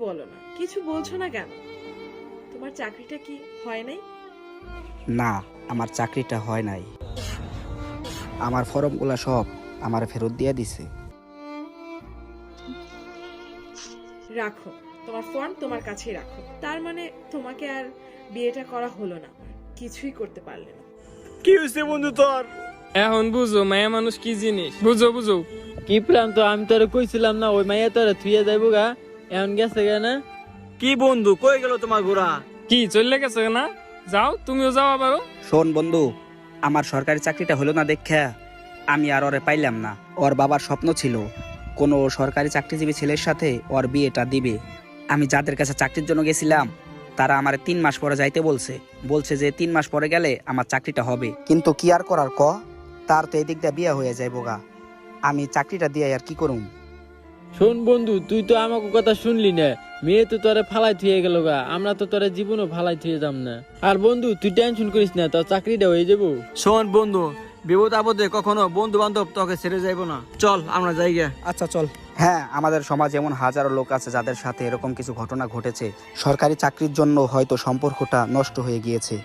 বলো না, কিছু বলছো না কেন? তোমার চাকরিটা কি হয় নাই? না, আমার চাকরিটা হয় নাই। আমার ফর্মগুলা সব আমার ফেরত দিয়ে দিছে। রাখো, তোমার ফর্ম তোমার কাছেই রাখো। তার মানে তোমাকে আর বিয়েটা করা হলো না, কিছুই করতে পারলে না। কি হয়েছে বন্ধু তোর? এখন বুঝো মায়া মানুষ কি জিনিস, বুঝো বুঝো। কি প্ল্যান তো আমি তোরে কইছিলাম না ওই মাইয়া তোরে থুয়ে যাইবো গা, এখন গেছে গা না? কি বন্ধু, কই গেল তোমার ঘোড়া? কি চলে গেছে না? যাও, তুমিও যাও আবারও। শোন বন্ধু, আমার সরকারি চাকরিটা হলো না দেখা আমি আর ওরে পাইলাম না। ওর বাবার স্বপ্ন ছিল কোনো সরকারি চাকরিজীবী ছেলের সাথে ওর বিয়েটা দিবে। আমি যাদের কাছে চাকরির জন্য গেছিলাম তারা আমার 3 মাস পরে যাইতে বলছে যে 3 মাস পরে গেলে আমার চাকরিটা হবে। কিন্তু কি আর করার ক, তার তো এদিক দিয়ে বিয়ে হয়ে যাইব গা। আমি চাকরিটা দিয়ে আর কি করুম? শোন বন্ধু, তুই তো আমাকে কথা শুনলি না, মেয়ে তো তোরে ফালাই থুয়ে গেল গা, আমরা তো তোরে জীবনও ফালাই থুয়ে যাম না। আর বন্ধু তুই টেনশন করিস না, তোর চাকরিটা হয়ে যাবো। শোন বন্ধু, বিপদ আপদে কখনো বন্ধু বান্ধব তোকে ছেড়ে যাইবো না। চল আমরা যাই গে। আচ্ছা চল। হ্যাঁ, আমাদের সমাজে এমন হাজারো লোক আছে যাদের সাথে এরকম কিছু ঘটনা ঘটেছে। সরকারি চাকরির জন্য হয়তো সম্পর্কটা নষ্ট হয়ে গিয়েছে।